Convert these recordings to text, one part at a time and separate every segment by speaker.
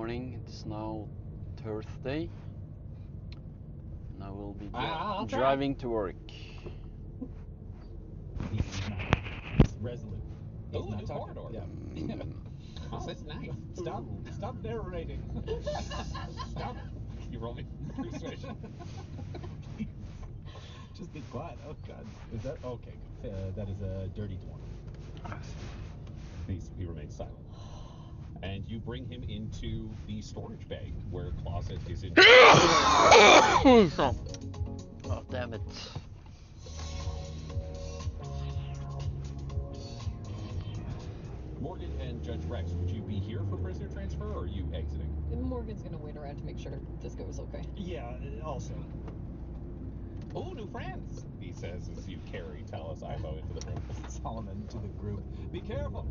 Speaker 1: morning. It's now Thursday, and I will be
Speaker 2: I'll try.
Speaker 1: driving to work.
Speaker 3: He's not resolute. He's
Speaker 2: Ooh, a
Speaker 3: not
Speaker 2: new
Speaker 3: talking.
Speaker 2: corridor.
Speaker 3: Yeah.
Speaker 2: Oh, that's nice.
Speaker 3: Stop narrating. Stop.
Speaker 2: Can you roll me persuasion?
Speaker 3: Just be quiet. Oh God. Is that okay? Good. That is a dirty 20.
Speaker 2: He remains silent. And you bring him into the storage bay where closet is in.
Speaker 1: Oh, damn it.
Speaker 2: Morgan and Judge Rex, would you be here for prisoner transfer or are you exiting?
Speaker 4: Morgan's gonna wait around to make sure this goes okay.
Speaker 5: Yeah, also.
Speaker 2: Oh, new friends, he says as you carry Talos Ivo into the room.
Speaker 3: Solomon to the group. Be careful.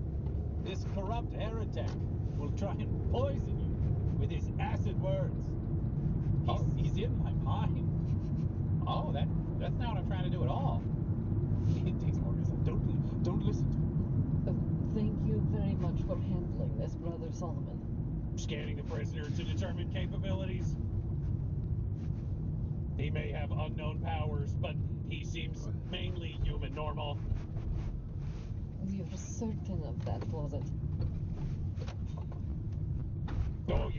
Speaker 3: This corrupt heretic will try and poison you with his acid words. He's in my mind.
Speaker 2: Oh, that's not what I'm trying to do at all.
Speaker 3: He takes Morgan's hand. Don't listen to him.
Speaker 4: Thank you very much for handling this, Brother Solomon.
Speaker 5: Scanning the prisoner to determine capabilities. He may have unknown powers, but he seems mainly human normal.
Speaker 4: You're certain of that, Closet?
Speaker 5: Oh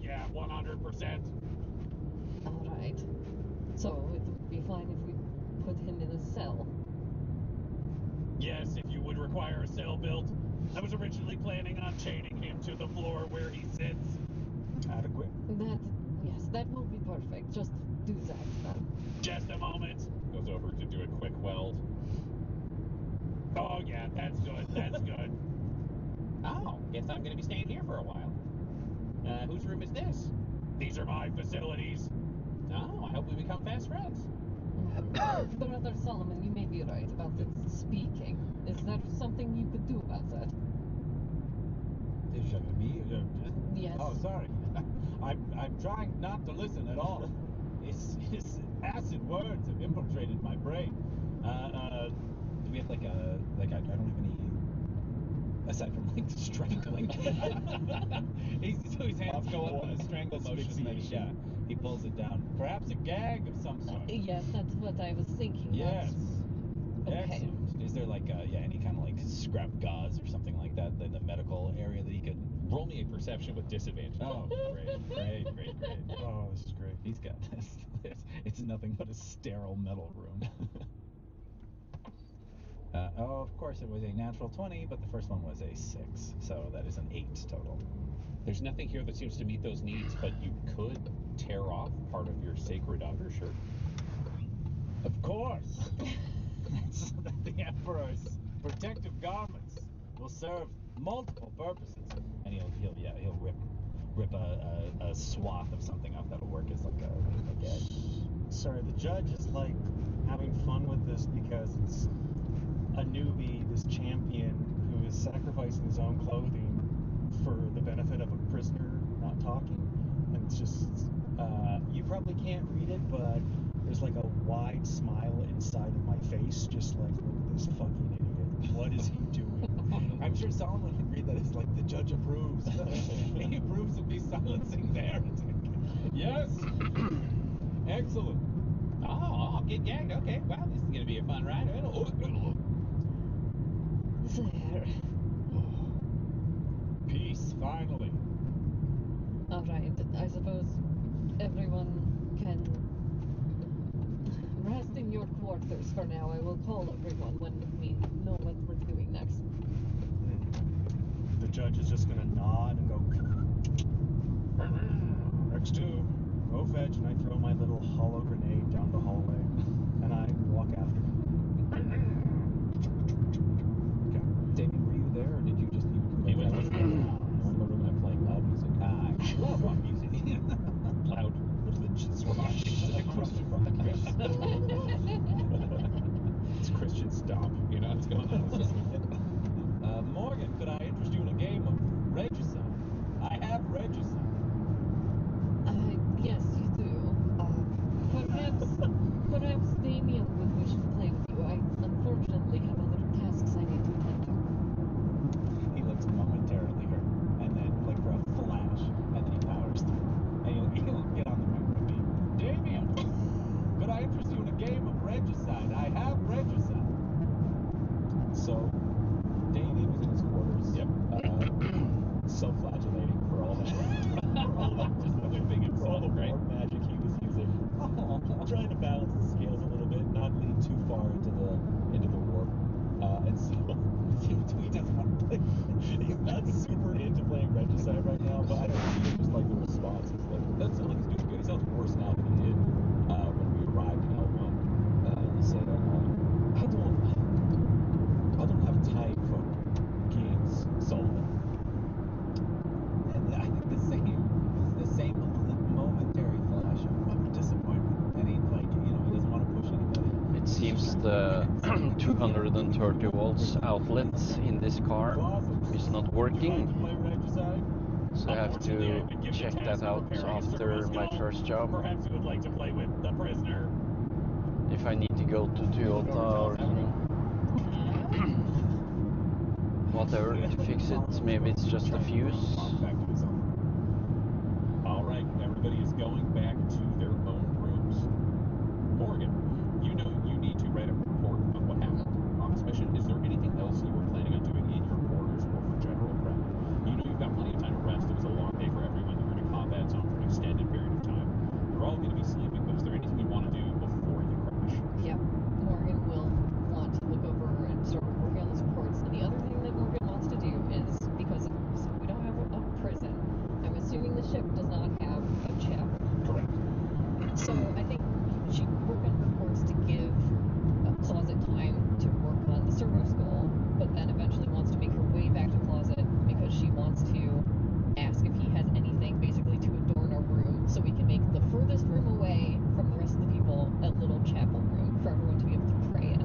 Speaker 5: yeah, 100%.
Speaker 4: Alright. So, it would be fine if we put him in a cell.
Speaker 5: Yes, if you would require a cell built. I was originally planning on chaining him to the floor where he sits.
Speaker 3: Adequate.
Speaker 4: That will be perfect. Just do that.
Speaker 5: Just a moment.
Speaker 2: Goes over to do a quick weld.
Speaker 5: Oh yeah, that's good.
Speaker 2: Oh, guess I'm going to be staying here for a while. Whose room is this?
Speaker 5: These are my facilities.
Speaker 2: Oh, I hope we become fast friends.
Speaker 4: Brother Solomon, you may be right about the speaking. Is there something you could do about that?
Speaker 3: Yes. Oh, sorry. I'm trying not to listen at all. His acid words have infiltrated my brain. Do we have like I don't have any aside from like strangling. So his hands go up in a strangle motion, and then he pulls it down. Perhaps a gag of some sort.
Speaker 4: Yes, that's what I was thinking.
Speaker 3: Yes.
Speaker 4: Okay.
Speaker 3: Excellent. Is there like any kind of like scrap gauze or something like that in the medical area that he could
Speaker 2: roll me a perception with disadvantage?
Speaker 3: Oh, great.
Speaker 5: Oh, this is great.
Speaker 3: He's got this. It's nothing but a sterile metal room. Of course, it was a natural 20, but the first one was a 6, so that is an 8 total.
Speaker 2: There's nothing here that seems to meet those needs, but you could tear off part of your sacred undershirt.
Speaker 3: Of course. The Emperor's protective garments will serve multiple purposes, and he'll rip a swath of something off that'll work as like a gag.
Speaker 5: Sorry, the judge is like having fun with this because it's a newbie, this champion who is sacrificing his own clothing for the benefit of a prisoner not talking. And it's just, you probably can't read it, but there's like a wide smile inside of my face, just like, look at this fucking idiot. What is he doing?
Speaker 3: I'm sure Solomon can read that as like the judge approves. He approves of me silencing the heretic. Yes. Excellent.
Speaker 2: Oh, get gagged. Okay, wow, this is going to be a fun ride.
Speaker 4: There.
Speaker 3: Peace, finally.
Speaker 4: Alright, I suppose everyone can rest in your quarters for now. I will call everyone when we know what we're doing next.
Speaker 5: The judge is just gonna nod and go, Rex 2, go fetch, and I throw my little hollow grenade down the hallway, and I walk after him.
Speaker 3: Okay. Damien, were you there, or did you just...
Speaker 2: He went to the room.
Speaker 3: The room and playing loud music. I love rock music.
Speaker 2: Loud religious rock. Christian rock. It's Christian stomp. You know what's going on.
Speaker 3: Morgan, could I interest you in a game of Regicide? I have Regicide.
Speaker 4: Yes, you do. Perhaps
Speaker 3: So, Danny was in his quarters.
Speaker 2: Yep.
Speaker 3: Self-flagellating for all that.
Speaker 2: Just whipping
Speaker 3: for all
Speaker 2: himself,
Speaker 3: the
Speaker 2: right?
Speaker 3: warp magic he was using. Trying to balance the scales a little bit, not lean too far into the warp. And so he doesn't want to play. He's not super into playing Regicide right now, but I don't know. Just like the response, he's like, doesn't sound like he's doing good. He sounds worse now than he did when we arrived in L1. He said, I don't have time for games, Sullivan. And I think the same momentary flash of disappointment. And he he doesn't want to push anybody.
Speaker 1: It seems the 230 volts outlet in this car is not working, so I have to check that out after my first job.
Speaker 2: Perhaps you would like to play with the prisoner.
Speaker 1: If I need to go to Toyota or whatever to fix it, maybe it's just a fuse.
Speaker 2: All right, everybody is going back to their own rooms. Morgan, you know you need to write a report on what happened on this mission. Is there anything else you were planning on doing in your quarters or for general prep? You know you've got plenty of time to rest. It was a long day for everyone. You were in a combat zone for an extended period of time. You're all going to be sleeping, but is there anything you want to do before you crash?
Speaker 4: Yep. Morgan will want to look over and start working on those reports. And the other thing that Morgan wants to do is, because we don't have a prison, I'm assuming the ship does not have a chapel.
Speaker 2: Correct.
Speaker 4: So I think she work on reports to give Closet time to work on the servo skull, but then eventually wants to make her way back to Closet because she wants to ask if he has anything basically to adorn our room so we can make the furthest room away from the rest of the people a little chapel room for everyone to be able to pray in.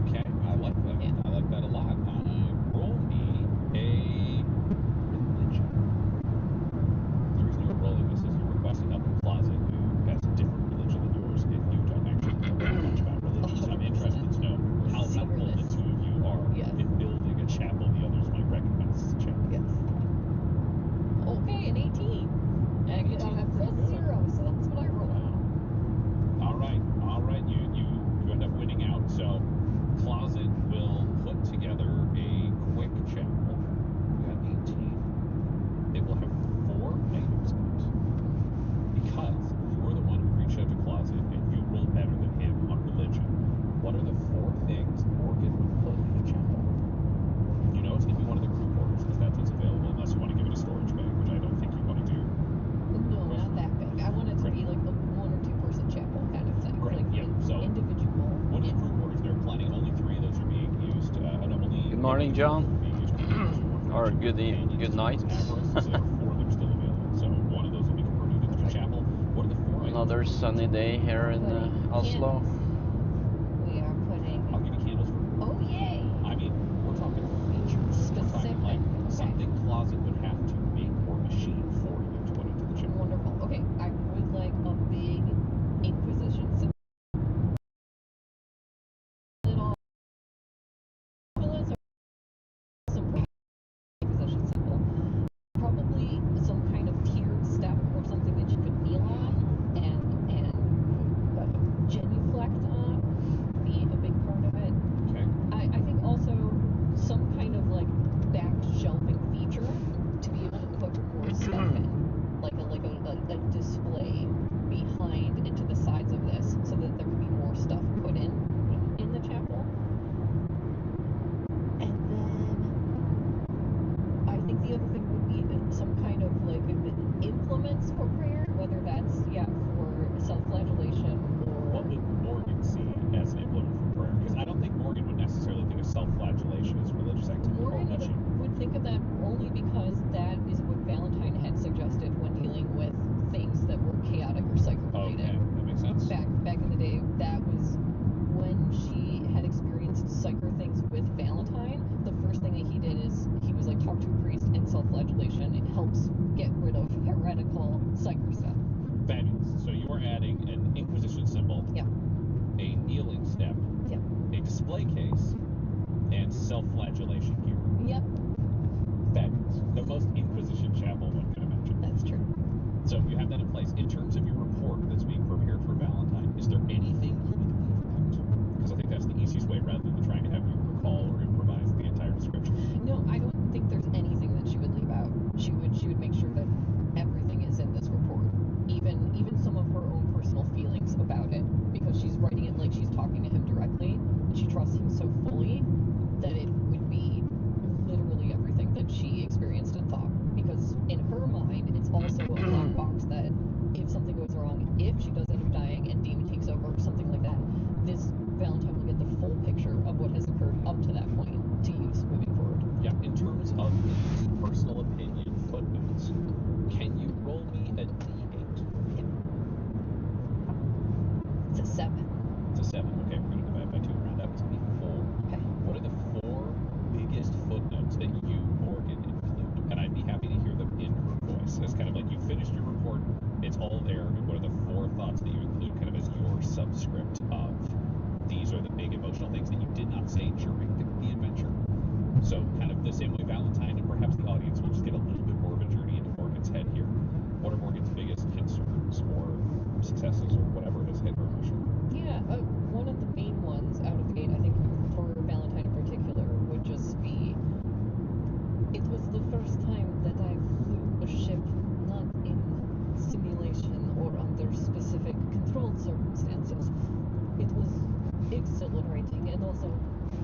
Speaker 2: Okay, I like that.
Speaker 4: Yeah.
Speaker 2: I like that a lot. Roll me a religion. The reason you're rolling this is you're requesting help in Closet, who has a different religion than yours, and you don't actually know very much about religion. So I'm interested to know how helpful the two of you are
Speaker 4: Yes.
Speaker 2: in building a chapel the others might recognize as a chapel.
Speaker 4: Yes. Okay, an 18. And I have +0, so that's what I roll.
Speaker 2: All right. You end up winning out. So Closet will put together a quick chapel. You got 18. It will have 4 items in it. Because you're the one who reached out to Closet and you rolled better than him on religion. What are the 4 things Morgan would put in a chapel? You know it's going to be one of the crew quarters because that's what's available, unless you want to give it a storage bag, which I don't think you want to do.
Speaker 4: No, not that big. I want it to be like a 1 or 2 person chapel kind of thing.
Speaker 2: Great,
Speaker 4: Like
Speaker 2: yeah, so
Speaker 4: individual.
Speaker 2: One of the crew quarters, there are plenty. Only 3 of those are being used.
Speaker 1: Good morning, John. Or good night.
Speaker 2: So 4 that are still available. So one of those will be converted into a chapel. What are the 4 items?
Speaker 1: Another sunny day here in Oslo.
Speaker 4: We are putting.
Speaker 2: I'll give you candles for.
Speaker 4: Oh, yay!
Speaker 2: I mean, we're talking features. We're talking like something Closet would have to make or machine for you to put into the chapel.
Speaker 4: Wonderful. Okay, I would like a big Inquisition symbol. Little some Inquisition symbol. Probably some kind of tiered step or something that you could kneel on and genuflect on. Be a big part of it.
Speaker 2: Okay.
Speaker 4: I think also some kind of like back shelving feature to be able to put more stuff in, like a display behind into the sides of this, so that there can be more stuff put in the chapel. And then I think the other thing would be some kind of like implements for prayer, whether that's for self-flagellation
Speaker 2: What
Speaker 4: or.
Speaker 2: would Morgan see as an implement for prayer? Because I don't think Morgan would necessarily think of self-flagellation as a religious activity.
Speaker 4: Morgan
Speaker 2: Or would she?
Speaker 4: would think of that only because that is what Valentine had suggested when dealing with things that were chaotic or psychic
Speaker 2: Okay,
Speaker 4: related.
Speaker 2: that makes sense.
Speaker 4: Back in the day, that was when she had experienced psychic things with Valentine. The first thing that he did is he was like, talk to a priest, and self-flagellation. It helps get rid of heretical psychic stuff.
Speaker 2: Fabulous. So you are adding an Inquisition symbol,
Speaker 4: Yeah.
Speaker 2: a kneeling step,
Speaker 4: Yep.
Speaker 2: a display case, and self-flagellation gear.
Speaker 4: Yep.
Speaker 2: Fabulous. The most Inquisition chapel one could imagine.
Speaker 4: That's true.
Speaker 2: So you have that in place. In terms of your report that's being prepared for Valentine, is there anything you would leave out? Because I think that's the easiest way, rather than trying to have you
Speaker 4: 7.
Speaker 2: It's a 7. Okay, we're going to divide by 2 and round up. It's going to be 4.
Speaker 4: Okay.
Speaker 2: What are the 4 biggest footnotes that you, Morgan, include? And I'd be happy to hear them in her voice. It's kind of like you finished your report, it's all there. And what are the 4 thoughts that you include kind of as your subscript of these are the big emotional things that you did not say during the adventure? So kind of the same way Valentine and perhaps the audience will just get a little bit more of a journey into Morgan's head here. What are Morgan's biggest concerns or successes or whatever it is hit her emotionally?
Speaker 4: Yeah, one of the main ones out of the gate, I think, for Valentine in particular, would just be it was the first time that I flew a ship not in simulation or under specific controlled circumstances. It was exhilarating, and also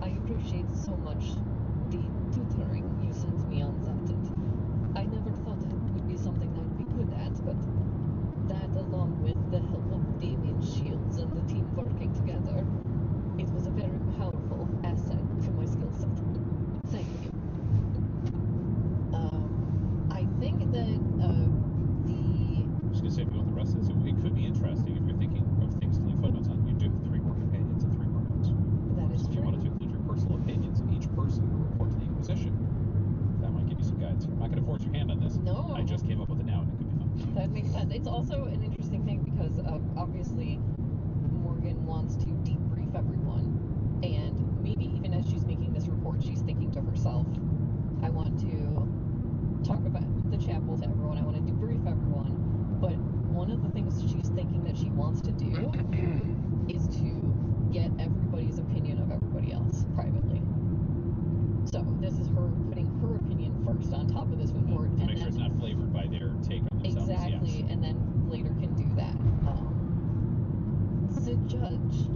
Speaker 4: I appreciate so much the tutoring you sent me on that. I never thought it would be something I'd be good at, but that, along with the help of Damien Shields and the team working together, it was a very powerful asset to my skill set. Thank you. I think that
Speaker 2: I'm just going to say, if you want the rest of this, it could be interesting if you're thinking of things to leave footnotes on. You do have 3 more companions and 3 more notes.
Speaker 4: that is
Speaker 2: So if you
Speaker 4: true.
Speaker 2: wanted to include your personal opinions of each person who report to the Inquisition, that might give you some guidance. I'm not going to force your hand on this.
Speaker 4: No.
Speaker 2: I just came up with it now, and it could be fun.
Speaker 4: That makes sense. It's also an interesting thing because obviously Morgan wants to debrief everyone, and maybe even as she's making this report, she's thinking to herself, I want to talk about the chapel to everyone, I want to debrief everyone, but one of the things she's thinking that she wants to do is to get everybody's opinion of everybody else privately. So this is her putting her opinion first on top of this report,
Speaker 2: To
Speaker 4: and
Speaker 2: make sure it's not flavored by their take on themselves.
Speaker 4: exactly,
Speaker 2: Yes.
Speaker 4: and then later can do that. The judge